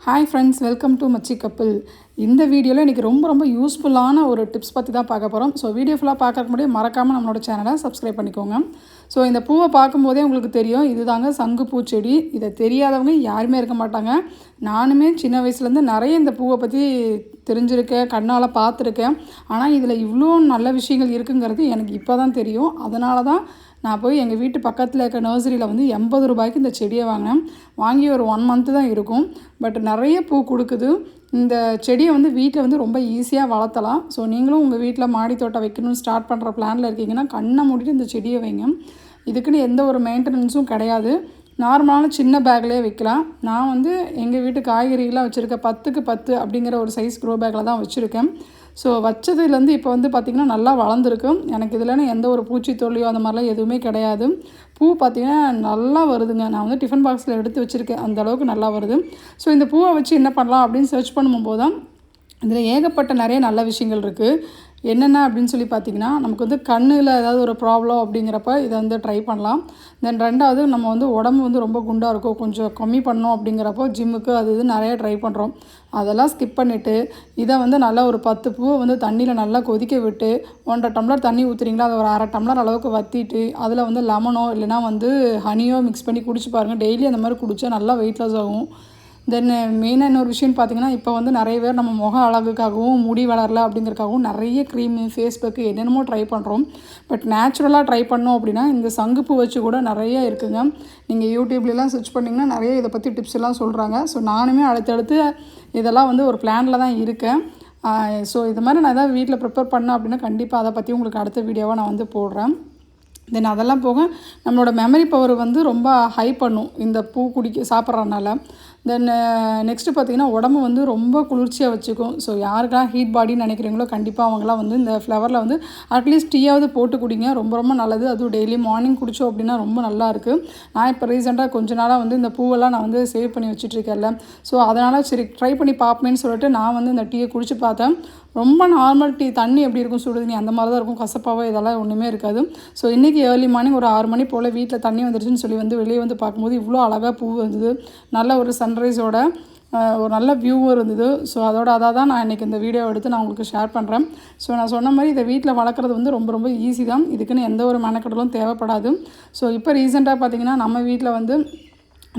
Hi friends, welcome to மச்சி couple. இந்த வீடியோவில் இன்றைக்கி ரொம்ப யூஸ்ஃபுல்லான ஒரு டிப்ஸ் பற்றி தான் பார்க்க போகிறோம். ஸோ வீடியோ ஃபுல்லாக பார்க்கறதுக்கு முன்னாடி மறக்காமல் நம்மளோட சேனலை சப்ஸ்கிரைப் பண்ணிக்கோங்க. ஸோ இந்த பூவை பார்க்கும்போதே உங்களுக்கு தெரியும், இதுதாங்க சங்குப்பூ செடி. இதை தெரியாதவங்க யாருமே இருக்க மாட்டாங்க. நானுமே சின்ன வயசுலேருந்து நிறைய இந்த பூவை பற்றி தெரிஞ்சிருக்கேன், கண்ணால் பார்த்துருக்கேன். ஆனால் இதில் இவ்வளோ நல்ல விஷயங்கள் இருக்குங்கிறது எனக்கு இப்போ தான் தெரியும். அதனால தான் நான் போய் எங்கள் வீட்டு பக்கத்தில் இருக்க நர்சரியில் வந்து 80 ரூபாய்க்கு இந்த செடியை வாங்கினேன். வாங்கி ஒரு 1 மந்த்து தான் இருக்கும். பட் நிறைய பூ கொடுக்குது. இந்த செடியை வந்து வீட்டில் வந்து ரொம்ப ஈஸியாக வளர்த்தலாம். ஸோ நீங்களும் உங்கள் வீட்டில் மாடி தோட்டம் வைக்கணும்னு ஸ்டார்ட் பண்ணுற பிளானில் இருக்கீங்கன்னா கண்ணை மூடிட்டு இந்த செடியை வைங்க. இதுக்குன்னு எந்த ஒரு மெயின்டெனன்ஸும் கிடையாது. நார்மலான சின்ன பேக்லேயே வைக்கலாம். நான் வந்து எங்கள் வீட்டு காய்கறிகளாக வச்சுருக்கேன் 10க்கு 10 அப்படிங்கிற ஒரு சைஸ் க்ரோ பேக்கில் தான் வச்சுருக்கேன். ஸோ வச்சதுலேருந்து இப்போ வந்து பார்த்திங்கன்னா நல்லா வளர்ந்துருக்கு. எனக்கு இதில் எந்த ஒரு பூச்சி தொல்லியோ அந்த மாதிரிலாம் எதுவுமே கிடையாது. பூ பார்த்திங்கன்னா நல்லா வருதுங்க. நான் வந்து டிஃபன் பாக்ஸில் எடுத்து வச்சுருக்கேன், அந்தளவுக்கு நல்லா வருது. ஸோ இந்த பூவை வச்சு என்ன பண்ணலாம் அப்படின்னு சர்ச் பண்ணும்போது தான் இதில் ஏகப்பட்ட நிறைய நல்ல விஷயங்கள் இருக்குது. என்னென்ன அப்படின்னு சொல்லி பார்த்திங்கன்னா, நமக்கு வந்து கண்ணில் ஏதாவது ஒரு ப்ராப்ளம் அப்படிங்கிறப்ப இதை வந்து ட்ரை பண்ணலாம். தென் ரெண்டாவது, நம்ம வந்து உடம்பு வந்து ரொம்ப குண்டாக இருக்கும், கொஞ்சம் கம்மி பண்ணோம் அப்படிங்கிறப்போ ஜிம்முக்கு அது இது நிறைய ட்ரை பண்ணுறோம். அதெல்லாம் ஸ்கிப் பண்ணிவிட்டு இதை வந்து நல்லா ஒரு 10 பூவை வந்து தண்ணியில் நல்லா கொதிக்க விட்டு 1.5 டம்ளர் தண்ணி ஊற்றுறீங்களா, அதை ஒரு 1/2 டம்ளர் அளவுக்கு வற்றிட்டு அதில் வந்து லெமனோ இல்லைனா வந்து ஹனியோ மிக்ஸ் பண்ணி குடிச்சு பாருங்கள். டெய்லி அந்த மாதிரி குடித்தா நல்லா வெயிட் லாஸ் ஆகும். தென் மெயினாக இன்னொரு விஷயம்னு பார்த்திங்கன்னா, இப்போ வந்து நிறைய பேர் நம்ம முக அழகுக்காகவும் முடி வளரல அப்படிங்கிறதுக்காகவும் நிறைய க்ரீமு ஃபேஸ்பேக்கு என்னென்னமோ ட்ரை பண்ணுறோம். பட் நேச்சுரலாக ட்ரை பண்ணோம் அப்படின்னா இந்த சங்குப்பூ வச்சு கூட நிறைய இருக்குங்க. நீங்கள் யூடியூப்லாம் சர்ச் பண்ணிங்கன்னா நிறைய இதை பற்றி டிப்ஸ் எல்லாம் சொல்கிறாங்க. ஸோ நானுமே அடுத்தடுத்து இதெல்லாம் வந்து ஒரு பிளானில் தான் இருக்கேன். ஸோ இது மாதிரி நான் எதாவது வீட்டில் ப்ரிப்பேர் பண்ணேன் அப்படின்னா கண்டிப்பாக அதை பற்றி உங்களுக்கு அடுத்த வீடியோவாக நான் வந்து போடுறேன். தென் அதெல்லாம் போக நம்மளோட மெமரி பவர் வந்து ரொம்ப ஹை பண்ணும் இந்த பூ சாப்பிட்றதுனால. தென் நெக்ஸ்ட்டு பார்த்திங்கன்னா உடம்பு வந்து ரொம்ப குளிர்ச்சியாக வச்சுக்கும். ஸோ யாருக்கெல்லாம் ஹீட் பாடின்னு நினைக்கிறீங்களோ கண்டிப்பாக அவங்களாம் வந்து இந்த ஃப்ளவரில் வந்து அட்லீஸ்ட் டீயாவது போட்டு குடிங்க. ரொம்ப நல்லது. அதுவும் டெய்லி மார்னிங் குடித்தோம் அப்படின்னா ரொம்ப நல்லாயிருக்கு. நான் இப்போ ரீசெண்டாக கொஞ்ச நாளாக வந்து இந்த பூவெல்லாம் நான் வந்து சேவ் பண்ணி வச்சுட்ருக்கேன்ல. ஸோ அதனால் சரி ட்ரை பண்ணி பார்ப்பேன்னு சொல்லிட்டு நான் வந்து இந்த டீயை குடிச்சு பார்த்தேன். ரொம்ப நார்மல் டீ தண்ணி எப்படி இருக்கும், சுடுதண்ணி அந்த மாதிரி தான் இருக்கும். கசப்பாவோ இதெல்லாம் ஒன்றுமே இருக்காது. ஸோ இன்றைக்கி ஏர்லி மார்னிங் ஒரு 6 மணி போல் வீட்டில் தண்ணி வந்துருச்சுன்னு சொல்லி வந்து வெளியே வந்து பார்க்கும்போது இவ்வளோ அழகாக பூ வந்தது. நல்ல ஒரு சன்ரைஸோட ஒரு நல்ல வியூவும் இருந்தது. ஸோ அதாக தான் நான் இன்றைக்கி இந்த வீடியோ எடுத்து நான் உங்களுக்கு ஷேர் பண்ணுறேன். ஸோ நான் சொன்ன மாதிரி இதை வீட்டில் வளர்க்குறது வந்து ரொம்ப ஈஸி தான். இதுக்குன்னு எந்த ஒரு மெனக்கடலும் தேவைப்படாது. ஸோ இப்போ ரீசெண்டாக பார்த்திங்கன்னா நம்ம வீட்டில் வந்து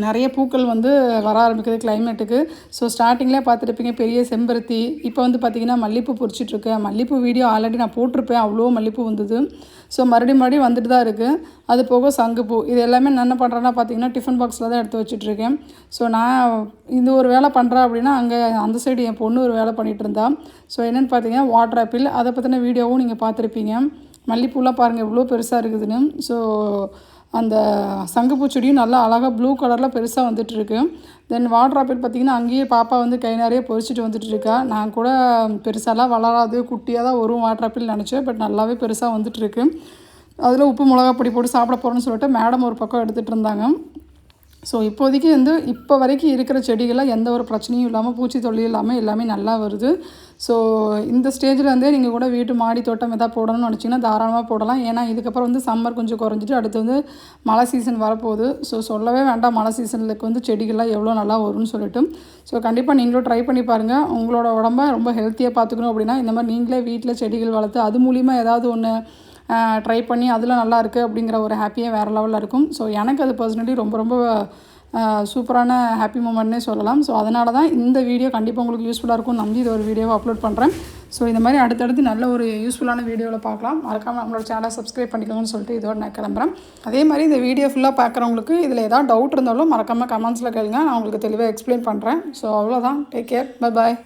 நிறைய பூக்கள் வந்து வர ஆரம்பிக்குது கிளைமேட்டுக்கு. ஸோ ஸ்டார்டிங்லேயே பார்த்துருப்பீங்க பெரிய செம்பருத்தி. இப்போ வந்து பார்த்திங்கன்னா மல்லிகைப்பூ பொறிச்சிட்ருக்கேன். மல்லிகைப்பூ வீடியோ ஆல்ரெடி நான் போட்டிருப்பேன், அவ்வளோ மல்லிகைப்பூ வந்தது. ஸோ மறுபடியும் வந்துட்டு தான் இருக்குது. அது போக சங்குப்பூ. இது எல்லாமே நான் என்ன பண்ணுறேன்னா பார்த்திங்கன்னா டிஃபன் பாக்ஸில் தான் எடுத்து வச்சுட்ருக்கேன். ஸோ நான் இது ஒரு வேலை பண்ணுறேன் அப்படின்னா அங்கே அந்த சைடு என் பொண்ணு ஒரு வேலை பண்ணிகிட்டு இருந்தா. ஸோ என்னென்னு பார்த்தீங்கன்னா வாட்டர் ஆப்பிள், அதை பற்றின வீடியோவும் நீங்கள் பார்த்துருப்பீங்க. மல்லிகைப்பூலாம் பாருங்கள் எவ்வளோ பெருசாக இருக்குதுன்னு. ஸோ அந்த சங்குப்பூ செடியும் நல்லா அழகாக ப்ளூ கலரில் பெருசாக வந்துட்டுருக்கு. தென் வாட்டர் ஆப்பிள் பார்த்திங்கன்னா அங்கேயே பாப்பா வந்து கை நிறைய பொறிச்சிட்டு வந்துட்டுருக்கா. நான் கூட பெருசாலாம் வளராது, குட்டியாக தான் வரும் வாட்டர் ஆப்பிள் நினச்சேன். பட் நல்லாவே பெருசாக வந்துட்டுருக்கு. அதில் உப்பு மிளகா பொடி போட்டு சாப்பிட போகிறேன்னு சொல்லிட்டு மேடம் ஒரு பக்கம் எடுத்துகிட்டு இருந்தாங்க. ஸோ இப்போதைக்கு வந்து இப்போ வரைக்கும் இருக்கிற செடிகள்லாம் எந்த ஒரு பிரச்சனையும் இல்லாமல் பூச்சி தொல்லையும் இல்லாமல் எல்லாமே நல்லா வருது. ஸோ இந்த ஸ்டேஜில் இருந்தே நீங்கள் கூட வீட்டு மாடி தோட்டம் எதாவது போடணும்னு நினச்சிங்கன்னா தாராளமாக போடலாம். ஏன்னா இதுக்கப்புறம் வந்து சம்மர் கொஞ்சம் குறைஞ்சிட்டு அடுத்து வந்து மழை சீசன் வரப்போகுது. ஸோ சொல்லவே வேண்டாம் மழை சீசனுக்கு வந்து செடிகள்லாம் எவ்வளோ நல்லா வரும்னு சொல்லிட்டு. ஸோ கண்டிப்பாக நீங்களும் ட்ரை பண்ணி பாருங்கள். உங்களோட உடம்ப ரொம்ப ஹெல்த்தியாக பார்த்துக்கணும் அப்படின்னா இந்த மாதிரி நீங்களே வீட்டில் செடிகள் வளர்த்து அது மூலிமா ஏதாவது ஒன்று ட்ரை பண்ணி அதில் நல்லாயிருக்கு அப்படிங்கிற ஒரு ஹாப்பியாக வேறு லெவலில் இருக்கும். ஸோ எனக்கு அது பர்சனலி ரொம்ப சூப்பரான ஹாப்பி மூமெண்ட்னே சொல்லலாம். ஸோ அதனால தான் இந்த வீடியோ கண்டிப்பாக உங்களுக்கு யூஸ்ஃபுல்லாக இருக்கும் நம்பி இது ஒரு வீடியோவை அப்லோட் பண்ணுறேன். ஸோ இந்த மாதிரி அடுத்தடுத்து நல்ல ஒரு யூஸ்ஃபுல்லான வீடியோவில் பார்க்கலாம். மறக்காமல் நம்மளோட சேனலை சப்ஸ்கிரைப் பண்ணிக்கோங்கன்னு சொல்லிட்டு இதோட நான் கிளம்புறேன். அதே மாதிரி இந்த வீடியோ ஃபுல்லாக பார்க்குறவங்களுக்கு இதில் ஏதாவது டவுட் இருந்தாலும் மறக்காமல் கமெண்ட்ஸில் கேளுங்க, நான் உங்களுக்கு தெளிவாக எக்ஸ்பிளைன் பண்ணுறேன். ஸோ அவ்வளோதான். Take care, bye bye.